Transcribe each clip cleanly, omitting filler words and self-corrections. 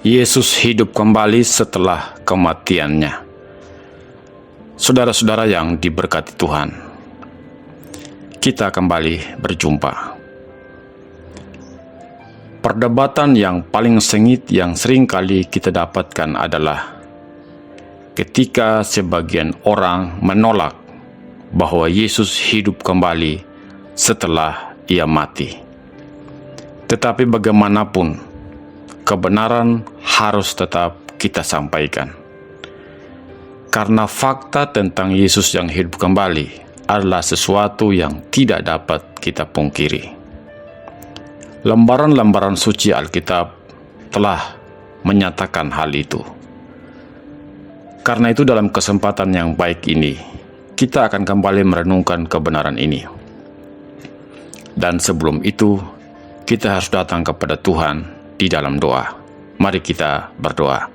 Yesus hidup kembali setelah kematiannya. Saudara-saudara yang diberkati Tuhan, kita kembali berjumpa. Perdebatan yang paling sengit yang sering kali kita dapatkan adalah ketika sebagian orang menolak bahwa Yesus hidup kembali setelah Ia mati. Tetapi bagaimanapun, kebenaran harus tetap kita sampaikan. Karena fakta tentang Yesus yang hidup kembali adalah sesuatu yang tidak dapat kita pungkiri. Lembaran-lembaran suci Alkitab telah menyatakan hal itu. Karena itu dalam kesempatan yang baik ini, kita akan kembali merenungkan kebenaran ini. Dan sebelum itu, kita harus datang kepada Tuhan di dalam doa. Mari kita berdoa.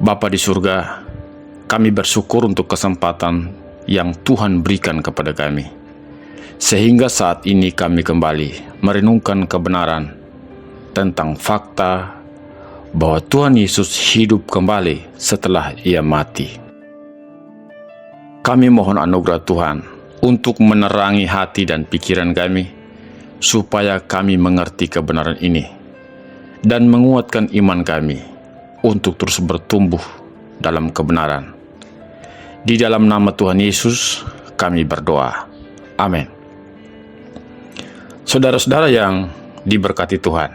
Bapa di surga, kami bersyukur untuk kesempatan yang Tuhan berikan kepada kami. Sehingga saat ini kami kembali merenungkan kebenaran tentang fakta bahwa Tuhan Yesus hidup kembali setelah Ia mati. Kami mohon anugerah Tuhan untuk menerangi hati dan pikiran kami, supaya kami mengerti kebenaran ini dan menguatkan iman kami untuk terus bertumbuh dalam kebenaran. Di dalam nama Tuhan Yesus kami berdoa. Amin. Saudara-saudara yang diberkati Tuhan,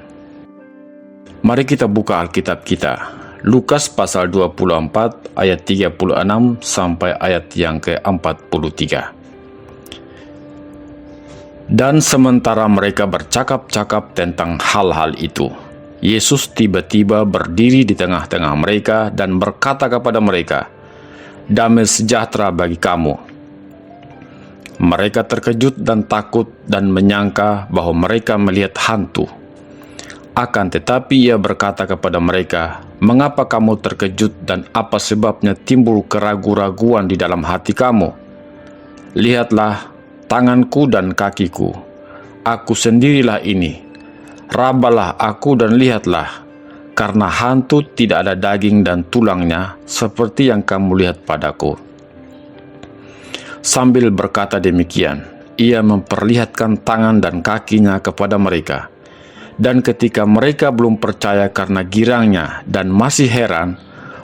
mari kita buka Alkitab kita, Lukas pasal 24 ayat 36 sampai ayat yang ke-43. Dan sementara mereka bercakap-cakap tentang hal-hal itu, Yesus tiba-tiba berdiri di tengah-tengah mereka dan berkata kepada mereka, "Damai sejahtera bagi kamu." Mereka terkejut dan takut dan menyangka bahwa mereka melihat hantu. Akan tetapi Ia berkata kepada mereka, "Mengapa kamu terkejut dan apa sebabnya timbul keraguan-raguan di dalam hati kamu? Lihatlah tanganku dan kakiku, aku sendirilah ini. Rabalah aku dan lihatlah, karena hantu tidak ada daging dan tulangnya seperti yang kamu lihat padaku." Sambil berkata demikian, Ia memperlihatkan tangan dan kakinya kepada mereka. Dan ketika mereka belum percaya karena girangnya dan masih heran,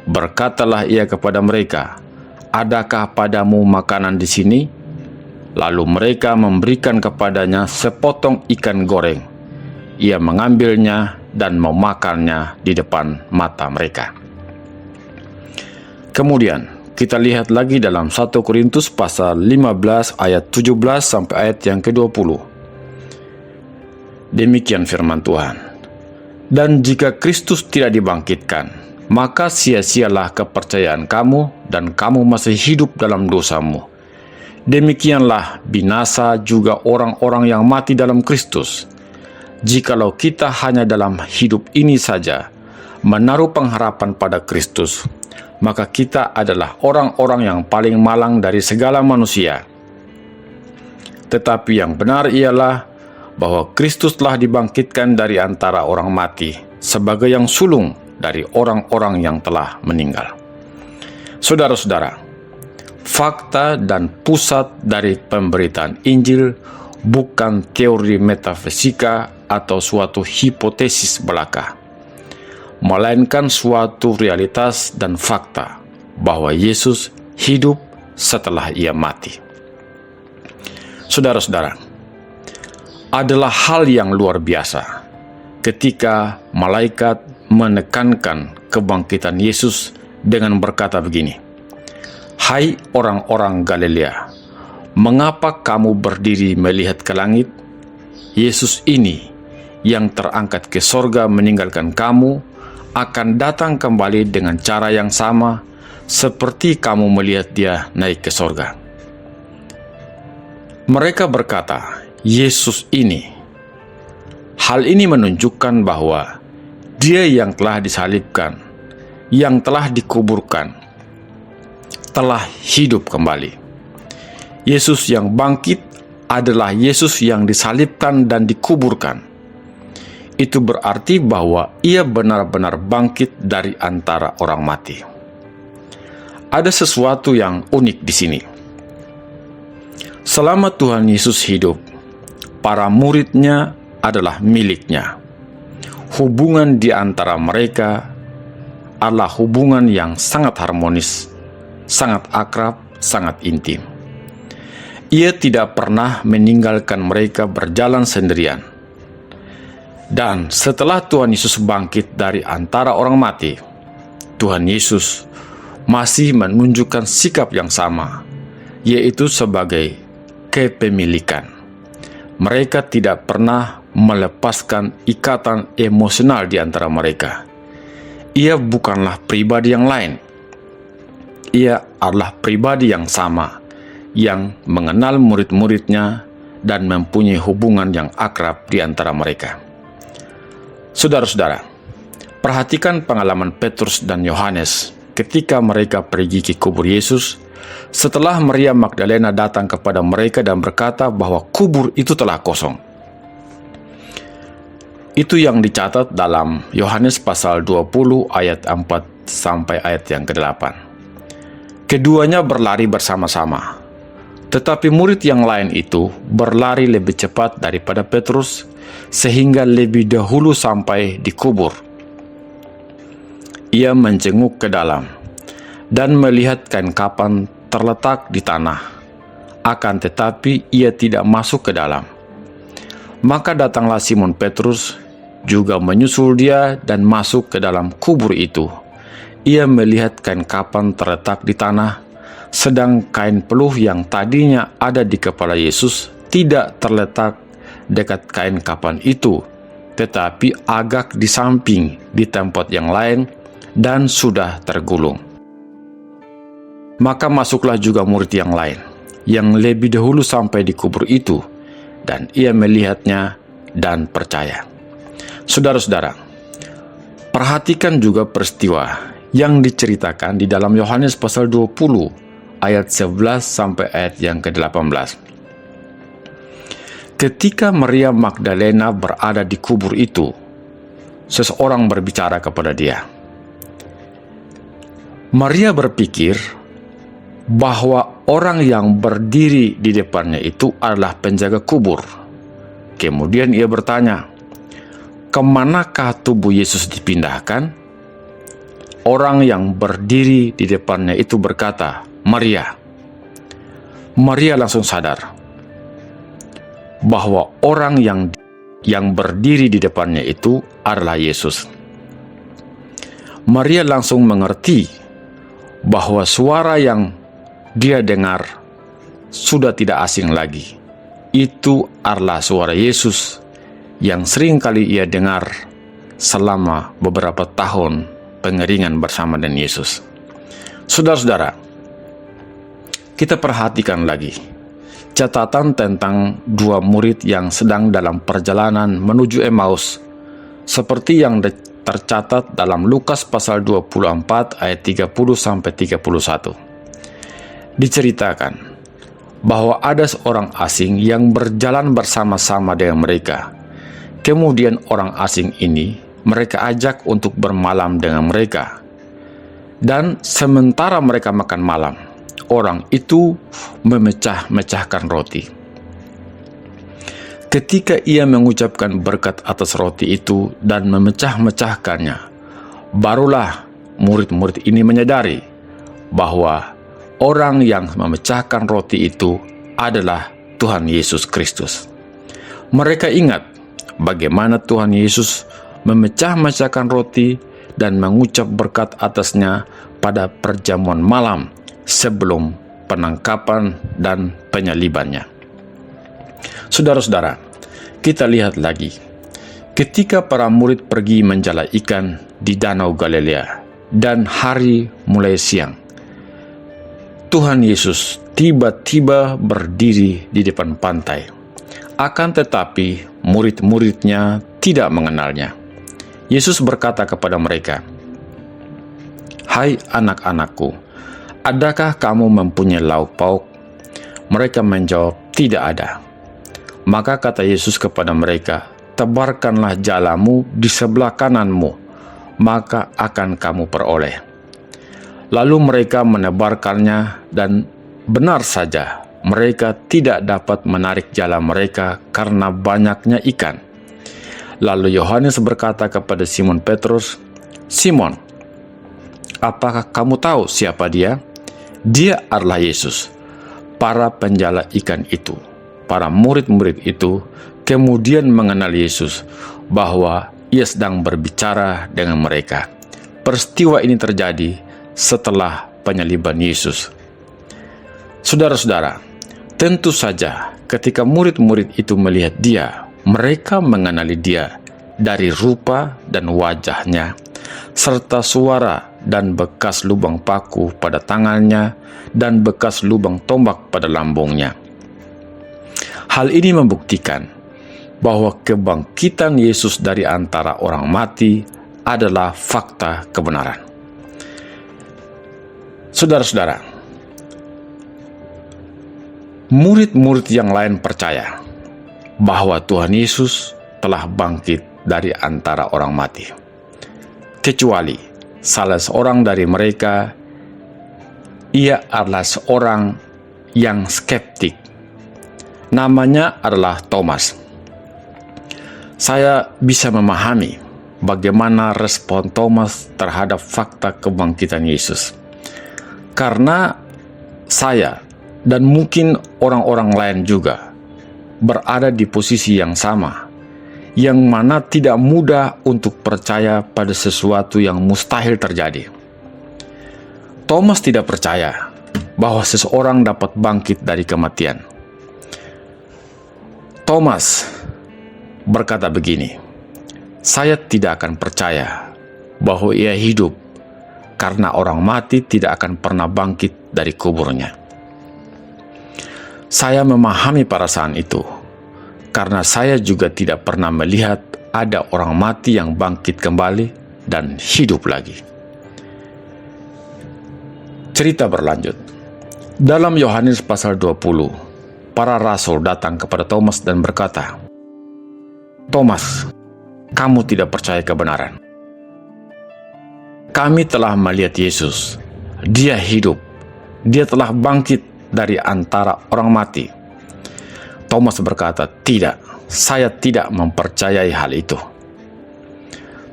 berkatalah Ia kepada mereka, "Adakah padamu makanan di sini?" Lalu mereka memberikan kepadanya sepotong ikan goreng. Ia mengambilnya dan memakannya di depan mata mereka. Kemudian kita lihat lagi dalam 1 Korintus pasal 15 ayat 17 sampai ayat yang ke-20. Demikian firman Tuhan. "Dan jika Kristus tidak dibangkitkan, maka sia-sialah kepercayaan kamu dan kamu masih hidup dalam dosamu. Demikianlah binasa juga orang-orang yang mati dalam Kristus. Jikalau kita hanya dalam hidup ini saja menaruh pengharapan pada Kristus, maka kita adalah orang-orang yang paling malang dari segala manusia. Tetapi yang benar ialah bahwa Kristus telah dibangkitkan dari antara orang mati sebagai yang sulung dari orang-orang yang telah meninggal." Saudara-saudara, fakta dan pusat dari pemberitaan Injil bukan teori metafisika atau suatu hipotesis belaka, melainkan suatu realitas dan fakta bahwa Yesus hidup setelah Ia mati. Saudara-saudara, adalah hal yang luar biasa ketika malaikat menekankan kebangkitan Yesus dengan berkata begini, "Hai orang-orang Galilea, mengapa kamu berdiri melihat ke langit? Yesus ini yang terangkat ke sorga meninggalkan kamu akan datang kembali dengan cara yang sama seperti kamu melihat Dia naik ke sorga." Mereka berkata, "Yesus ini." Hal ini menunjukkan bahwa Dia yang telah disalibkan, yang telah dikuburkan, telah hidup kembali. Yesus yang bangkit adalah Yesus yang disalibkan dan dikuburkan. itu berarti bahwa ia benar-benar bangkit dari antara orang mati. Ada sesuatu yang unik di sini. Selama Tuhan Yesus hidup, para murid-Nya adalah milik-Nya. Hubungan di antara mereka adalah hubungan yang sangat harmonis, sangat akrab, sangat intim. Ia tidak pernah meninggalkan mereka berjalan sendirian. Dan setelah Tuhan Yesus bangkit dari antara orang mati, Tuhan Yesus masih menunjukkan sikap yang sama, yaitu sebagai kepemilikan. Mereka tidak pernah melepaskan ikatan emosional di antara mereka. Ia bukanlah pribadi yang lain. Ia adalah pribadi yang sama, yang mengenal murid-muridnya dan mempunyai hubungan yang akrab di antara mereka. Saudara-saudara, perhatikan pengalaman Petrus dan Yohanes ketika mereka pergi ke kubur Yesus setelah Maria Magdalena datang kepada mereka dan berkata bahwa kubur itu telah kosong. Itu yang dicatat dalam Yohanes pasal 20 ayat 4 sampai ayat yang ke-8. Keduanya berlari bersama-sama, tetapi murid yang lain itu berlari lebih cepat daripada Petrus sehingga lebih dahulu sampai di kubur. Ia menjenguk ke dalam dan melihat kain kapan terletak di tanah, akan tetapi ia tidak masuk ke dalam. Maka datanglah Simon Petrus juga menyusul dia dan masuk ke dalam kubur itu. Ia melihat kain kapan terletak di tanah, sedang kain peluh yang tadinya ada di kepala Yesus tidak terletak dekat kain kapan itu, tetapi agak di samping di tempat yang lain dan sudah tergulung. Maka masuklah juga murid yang lain, yang lebih dahulu sampai di kubur itu, dan ia melihatnya dan percaya. Saudara-saudara, perhatikan juga peristiwa yang diceritakan di dalam Yohanes pasal 20 ayat 11 sampai ayat yang ke-18. Ketika Maria Magdalena berada di kubur itu, seseorang berbicara kepada dia. Maria berpikir bahwa orang yang berdiri di depannya itu adalah penjaga kubur. Kemudian ia bertanya, "Kemanakah tubuh Yesus dipindahkan?" Orang yang berdiri di depannya itu berkata, "Maria." Maria langsung sadar bahwa orang yang berdiri di depannya itu adalah Yesus. Maria langsung mengerti bahwa suara yang dia dengar sudah tidak asing lagi. Itu adalah suara Yesus yang sering kali ia dengar selama beberapa tahun pengeringan bersama dengan Yesus. Saudara-saudara, kita perhatikan lagi catatan tentang dua murid yang sedang dalam perjalanan menuju Emmaus, seperti yang tercatat dalam Lukas pasal 24 ayat 30-31. Diceritakan bahwa ada seorang asing yang berjalan bersama-sama dengan mereka. Kemudian orang asing ini mereka ajak untuk bermalam dengan mereka. Dan sementara mereka makan malam, orang itu memecah-mecahkan roti. Ketika ia mengucapkan berkat atas roti itu dan memecah-mecahkannya, barulah murid-murid ini menyadari bahwa orang yang memecahkan roti itu adalah Tuhan Yesus Kristus. Mereka ingat bagaimana Tuhan Yesus memecah-mecahkan roti dan mengucap berkat atasnya pada perjamuan malam sebelum penangkapan dan penyalibannya. Saudara-saudara, kita lihat lagi. Ketika para murid pergi menjala ikan di Danau Galilea dan hari mulai siang, Tuhan Yesus tiba-tiba berdiri di depan pantai. Akan tetapi murid-muridnya tidak mengenalnya. Yesus berkata kepada mereka, "Hai anak-anakku, adakah kamu mempunyai lauk pauk?" Mereka menjawab, "Tidak ada." Maka kata Yesus kepada mereka, tebarkanlah jalamu di sebelah kananmu, maka akan kamu peroleh. Lalu mereka menebarkannya, dan benar saja, mereka tidak dapat menarik jala mereka karena banyaknya ikan. Lalu Yohanes berkata kepada Simon Petrus, "Simon, apakah kamu tahu siapa dia?" "Dia adalah Yesus." Para penjala ikan itu, para murid-murid itu, kemudian mengenal Yesus, bahwa ia sedang berbicara dengan mereka. Peristiwa ini terjadi setelah penyaliban Yesus. Saudara-saudara, tentu saja ketika murid-murid itu melihat dia, mereka mengenali dia dari rupa dan wajahnya, serta suara dan bekas lubang paku pada tangannya dan bekas lubang tombak pada lambungnya. Hal ini membuktikan bahwa kebangkitan Yesus dari antara orang mati adalah fakta kebenaran. Saudara-saudara, murid-murid yang lain percaya bahwa Tuhan Yesus telah bangkit dari antara orang mati, kecuali salah seorang dari mereka. Ia adalah seorang yang skeptik. Namanya adalah Thomas. Saya bisa memahami bagaimana respon Thomas terhadap fakta kebangkitan Yesus, karena saya dan mungkin orang-orang lain juga berada di posisi yang sama, yang mana tidak mudah untuk percaya pada sesuatu yang mustahil terjadi. Thomas tidak percaya bahwa seseorang dapat bangkit dari kematian. Thomas berkata begini, "Saya tidak akan percaya bahwa ia hidup, karena orang mati tidak akan pernah bangkit dari kuburnya." Saya memahami perasaan itu, karena saya juga tidak pernah melihat ada orang mati yang bangkit kembali dan hidup lagi. Cerita berlanjut. Dalam Yohanes pasal 20, para rasul datang kepada Thomas dan berkata, "Thomas, kamu tidak percaya kebenaran. Kami telah melihat Yesus. Dia hidup. Dia telah bangkit dari antara orang mati." Thomas berkata, "Tidak, saya tidak mempercayai hal itu."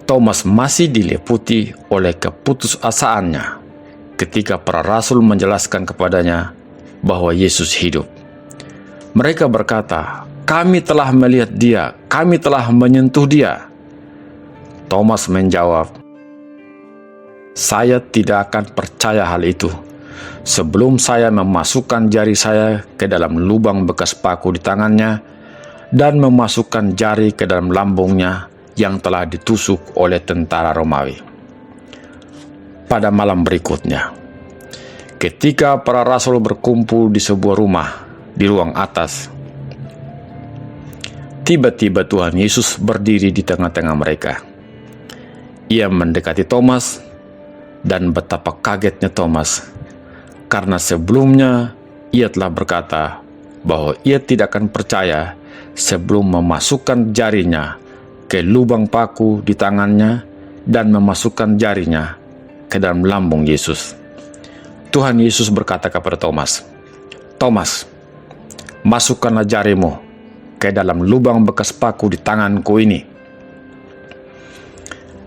Thomas masih diliputi oleh keputusasaannya ketika para rasul menjelaskan kepadanya bahwa Yesus hidup. Mereka berkata, "Kami telah melihat dia, kami telah menyentuh dia." Thomas menjawab, "Saya tidak akan percaya hal itu sebelum saya memasukkan jari saya ke dalam lubang bekas paku di tangannya dan memasukkan jari ke dalam lambungnya yang telah ditusuk oleh tentara Romawi." Pada malam berikutnya, ketika para rasul berkumpul di sebuah rumah di ruang atas, tiba-tiba Tuhan Yesus berdiri di tengah-tengah mereka. Ia mendekati Thomas, dan betapa kagetnya Thomas, karena sebelumnya ia telah berkata bahwa ia tidak akan percaya sebelum memasukkan jarinya ke lubang paku di tangannya dan memasukkan jarinya ke dalam lambung Yesus. Tuhan Yesus berkata kepada Thomas, "Thomas, masukkanlah jarimu ke dalam lubang bekas paku di tanganku ini,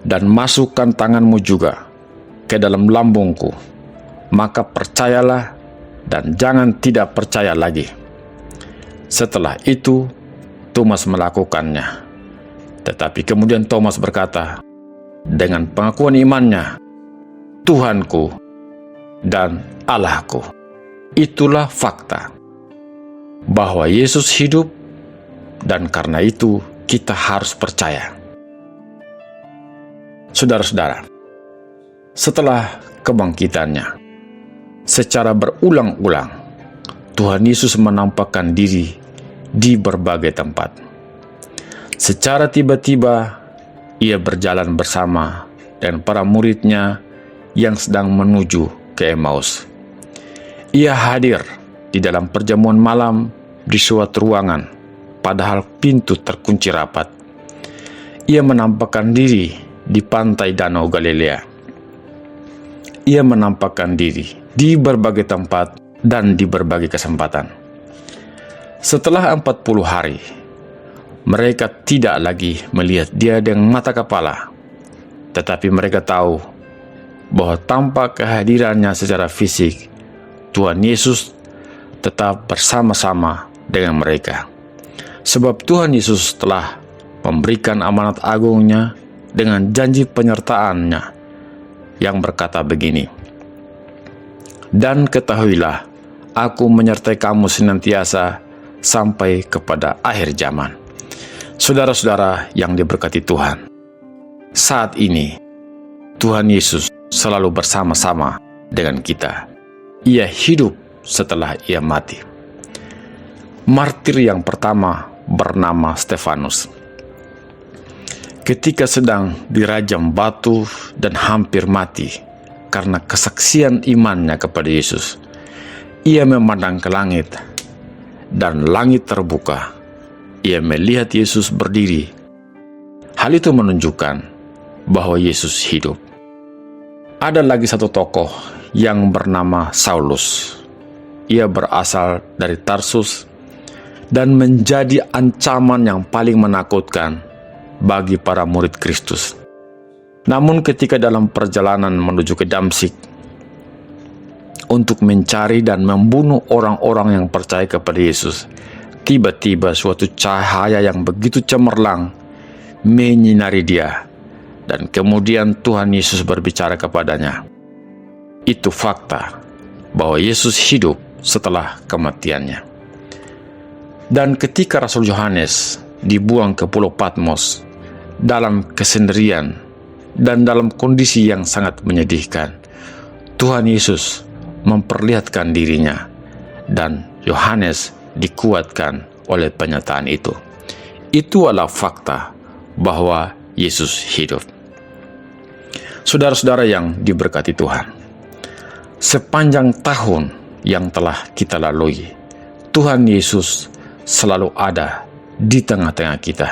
dan masukkan tanganmu juga ke dalam lambungku. Maka percayalah dan jangan tidak percaya lagi." Setelah itu, Thomas melakukannya. Tetapi kemudian Thomas berkata, dengan pengakuan imannya, "Tuhanku dan Allahku." Itulah fakta bahwa Yesus hidup, dan karena itu kita harus percaya. Saudara-saudara, setelah kebangkitannya, secara berulang-ulang Tuhan Yesus menampakkan diri di berbagai tempat. Secara tiba-tiba ia berjalan bersama dengan para muridnya yang sedang menuju ke Emmaus. Ia hadir di dalam perjamuan malam di suatu ruangan, padahal pintu terkunci rapat. Ia menampakkan diri di pantai Danau Galilea. Ia menampakkan diri di berbagai tempat dan di berbagai kesempatan. Setelah 40 hari, mereka tidak lagi melihat dia dengan mata kepala, tetapi mereka tahu bahwa tanpa kehadirannya secara fisik, Tuhan Yesus tetap bersama-sama dengan mereka. Sebab Tuhan Yesus telah memberikan amanat agungnya dengan janji penyertaannya yang berkata begini, "Dan ketahuilah, aku menyertai kamu senantiasa sampai kepada akhir zaman." Saudara-saudara yang diberkati Tuhan, saat ini Tuhan Yesus selalu bersama-sama dengan kita. Ia hidup setelah ia mati. Martir yang pertama bernama Stefanus. Ketika sedang dirajam batu dan hampir mati karena kesaksian imannya kepada Yesus, ia memandang ke langit dan langit terbuka. Ia melihat Yesus berdiri. Hal itu menunjukkan bahwa Yesus hidup. Ada lagi satu tokoh yang bernama Saulus. Ia berasal dari Tarsus dan menjadi ancaman yang paling menakutkan bagi para murid Kristus. Namun ketika dalam perjalanan menuju ke Damsyik untuk mencari dan membunuh orang-orang yang percaya kepada Yesus, tiba-tiba suatu cahaya yang begitu cemerlang menyinari dia, dan kemudian Tuhan Yesus berbicara kepadanya. Itu fakta bahwa Yesus hidup setelah kematiannya. Dan ketika Rasul Yohanes dibuang ke Pulau Patmos dalam kesendirian dan dalam kondisi yang sangat menyedihkan, Tuhan Yesus memperlihatkan dirinya dan Yohanes dikuatkan oleh penyataan itu. Itu adalah fakta bahwa Yesus hidup. Saudara-saudara yang diberkati Tuhan, sepanjang tahun yang telah kita lalui, Tuhan Yesus selalu ada di tengah-tengah kita.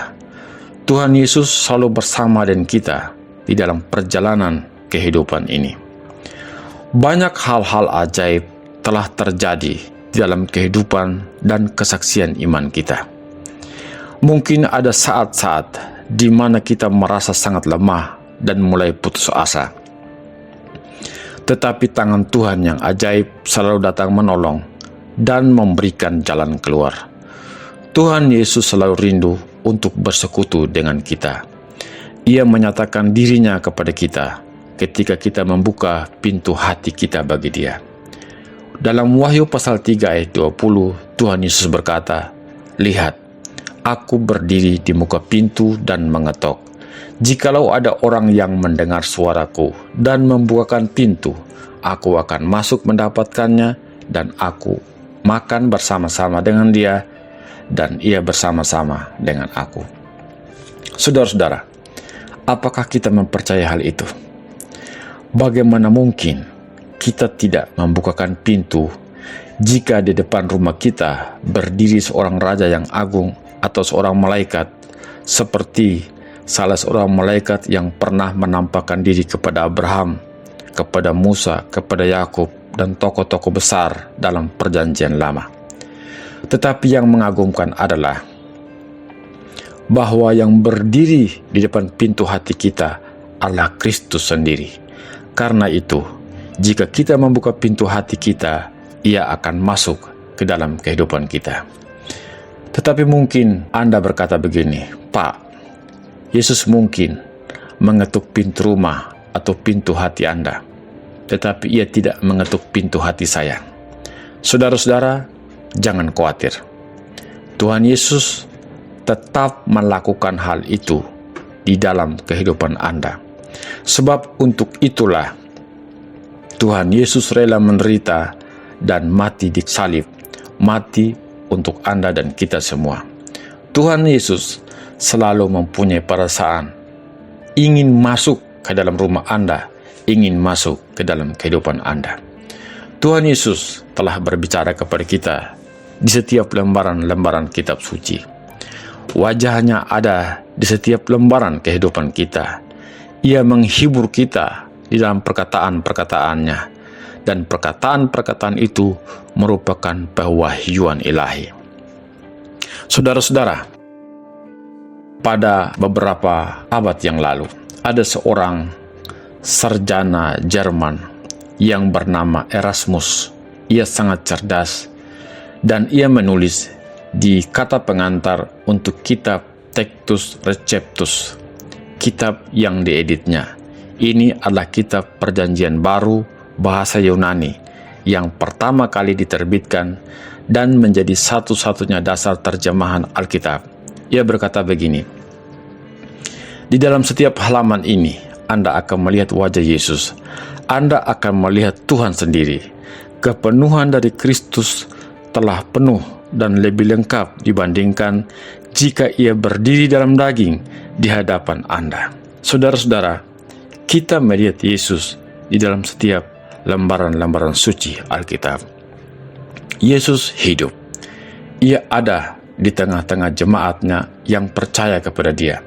Tuhan Yesus selalu bersama dengan kita di dalam perjalanan kehidupan ini. Banyak hal-hal ajaib telah terjadi di dalam kehidupan dan kesaksian iman kita. Mungkin ada saat-saat di mana kita merasa sangat lemah dan mulai putus asa. Tetapi tangan Tuhan yang ajaib selalu datang menolong dan memberikan jalan keluar. Tuhan Yesus selalu rindu untuk bersekutu dengan kita. Ia menyatakan dirinya kepada kita ketika kita membuka pintu hati kita bagi Dia. Dalam Wahyu pasal 3 ayat 20, Tuhan Yesus berkata, "Lihat, aku berdiri di muka pintu dan mengetok. Jikalau ada orang yang mendengar suaraku dan membukakan pintu, aku akan masuk mendapatkannya dan aku makan bersama-sama dengan dia dan ia bersama-sama dengan aku." Saudara-saudara, apakah kita mempercayai hal itu? Bagaimana mungkin kita tidak membukakan pintu jika di depan rumah kita berdiri seorang raja yang agung atau seorang malaikat, seperti salah seorang malaikat yang pernah menampakkan diri kepada Abraham, kepada Musa, kepada Yakub, dan tokoh-tokoh besar dalam perjanjian lama. Tetapi yang mengagumkan adalah bahwa yang berdiri di depan pintu hati kita adalah Kristus sendiri. Karena itu, jika kita membuka pintu hati kita, Ia akan masuk ke dalam kehidupan kita. Tetapi mungkin Anda berkata begini, "Pak, Yesus mungkin mengetuk pintu rumah atau pintu hati Anda, tetapi Ia tidak mengetuk pintu hati saya." Saudara-saudara, jangan khawatir. Tuhan Yesus tetap melakukan hal itu di dalam kehidupan Anda. Sebab untuk itulah Tuhan Yesus rela menderita dan mati di salib, mati untuk Anda dan kita semua. Tuhan Yesus selalu mempunyai perasaan ingin masuk ke dalam rumah Anda, ingin masuk ke dalam kehidupan Anda. Tuhan Yesus telah berbicara kepada kita di setiap lembaran-lembaran kitab suci. Wajahnya ada di setiap lembaran kehidupan kita. Ia menghibur kita di dalam perkataan-perkataannya, dan perkataan-perkataan itu merupakan pewahyuan ilahi. Saudara-saudara, pada beberapa abad yang lalu, ada seorang sarjana Jerman yang bernama Erasmus. Ia sangat cerdas dan ia menulis di kata pengantar untuk kitab Textus Receptus, kitab yang dieditnya. Ini adalah kitab Perjanjian Baru bahasa Yunani yang pertama kali diterbitkan dan menjadi satu-satunya dasar terjemahan Alkitab. Ia berkata begini, "Di dalam setiap halaman ini, Anda akan melihat wajah Yesus. Anda akan melihat Tuhan sendiri. Kepenuhan dari Kristus telah penuh dan lebih lengkap dibandingkan jika ia berdiri dalam daging di hadapan Anda." Saudara-saudara, kita melihat Yesus di dalam setiap lembaran-lembaran suci Alkitab. Yesus hidup. Ia ada di tengah-tengah jemaatnya yang percaya kepada Dia.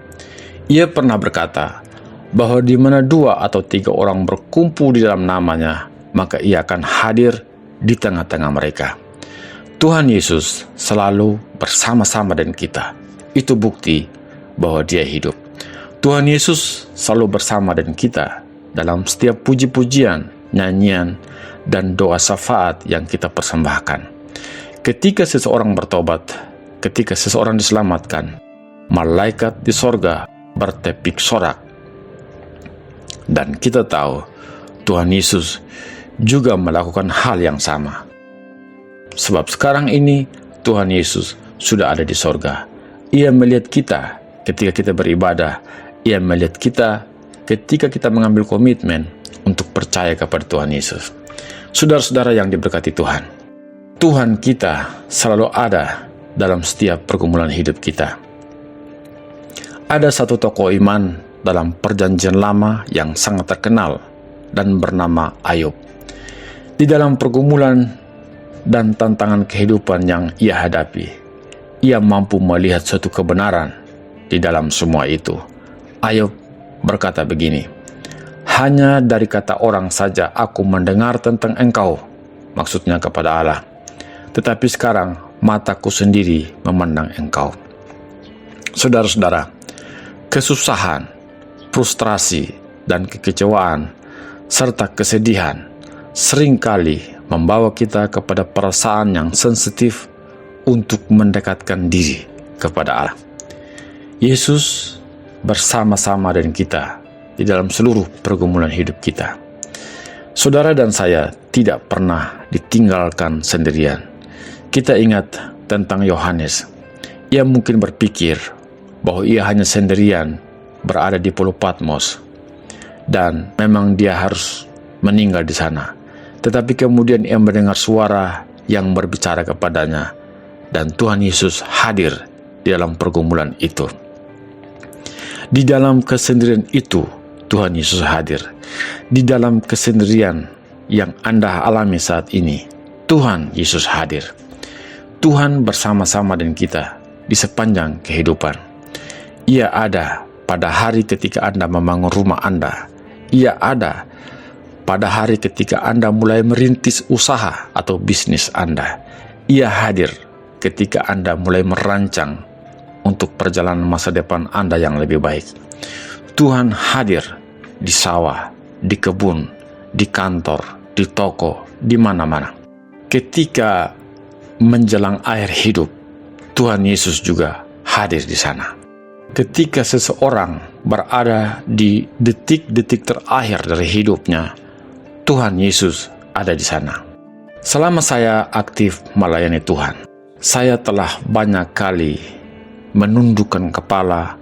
Ia pernah berkata bahwa di mana 2 atau 3 orang berkumpul di dalam namanya, maka Ia akan hadir di tengah-tengah mereka. Tuhan Yesus selalu bersama-sama dengan kita. Itu bukti bahwa Dia hidup. Tuhan Yesus selalu bersama dengan kita dalam setiap puji-pujian, nyanyian, dan doa syafaat yang kita persembahkan. Ketika seseorang bertobat, ketika seseorang diselamatkan, malaikat di sorga bertepik sorak. Dan kita tahu Tuhan Yesus juga melakukan hal yang sama. Sebab sekarang ini Tuhan Yesus sudah ada di sorga. Ia melihat kita ketika kita beribadah. Ia melihat kita ketika kita mengambil komitmen untuk percaya kepada Tuhan Yesus. Saudara-saudara yang diberkati Tuhan, Tuhan kita selalu ada dalam setiap pergumulan hidup kita. Ada satu tokoh iman dalam Perjanjian Lama yang sangat terkenal dan bernama Ayub. Di dalam pergumulan dan tantangan kehidupan yang ia hadapi, ia mampu melihat suatu kebenaran di dalam semua itu. Ayub berkata begini, "Hanya dari kata orang saja aku mendengar tentang Engkau," maksudnya kepada Allah, "tetapi sekarang mataku sendiri memandang Engkau." Saudara-saudara, kesusahan, frustrasi, dan kekecewaan, serta kesedihan seringkali membawa kita kepada perasaan yang sensitif untuk mendekatkan diri kepada Allah. Yesus bersama-sama dengan kita di dalam seluruh pergumulan hidup kita. Saudara dan saya tidak pernah ditinggalkan sendirian. Kita ingat tentang Yohanes. Ia mungkin berpikir bahwa ia hanya sendirian berada di Pulau Patmos dan memang dia harus meninggal di sana. Tetapi kemudian ia mendengar suara yang berbicara kepadanya, dan Tuhan Yesus hadir di dalam pergumulan itu. Di dalam kesendirian itu, Tuhan Yesus hadir. Di dalam kesendirian yang Anda alami saat ini, Tuhan Yesus hadir. Tuhan bersama-sama dengan kita di sepanjang kehidupan. Ia ada pada hari ketika Anda membangun rumah Anda. Ia ada pada hari ketika Anda mulai merintis usaha atau bisnis Anda. Ia hadir ketika Anda mulai merancang untuk perjalanan masa depan Anda yang lebih baik. Tuhan hadir di sawah, di kebun, di kantor, di toko, di mana-mana. Ketika menjelang akhir hidup, Tuhan Yesus juga hadir di sana. Ketika seseorang berada di detik-detik terakhir dari hidupnya, Tuhan Yesus ada di sana. Selama saya aktif melayani Tuhan, saya telah banyak kali menundukkan kepala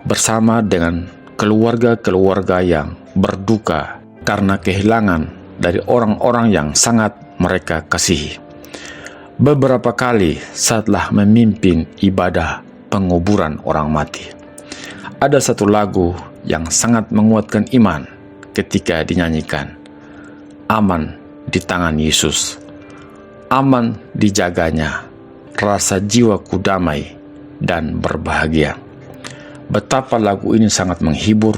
bersama dengan keluarga-keluarga yang berduka karena kehilangan dari orang-orang yang sangat mereka kasihi. Beberapa kali setelah memimpin ibadah penguburan orang mati, ada satu lagu yang sangat menguatkan iman ketika dinyanyikan. Aman di tangan Yesus, aman dijaganya, rasa jiwaku damai dan berbahagia. betapa lagu ini sangat menghibur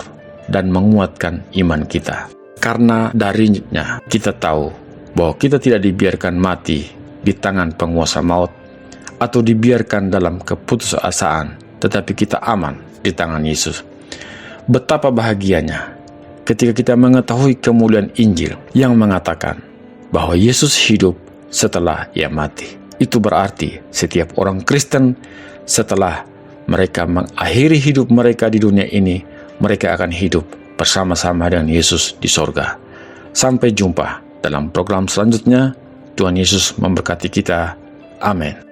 dan menguatkan iman kita. Karena darinya kita tahu bahwa kita tidak dibiarkan mati di tangan penguasa maut atau dibiarkan dalam keputusasaan, tetapi kita aman di tangan Yesus. Betapa bahagianya ketika kita mengetahui kemuliaan Injil yang mengatakan bahwa Yesus hidup setelah Ia mati. Itu berarti setiap orang Kristen setelah mereka mengakhiri hidup mereka di dunia ini, mereka akan hidup bersama-sama dengan Yesus di sorga. Sampai jumpa dalam program selanjutnya. Tuhan Yesus memberkati kita. Amin.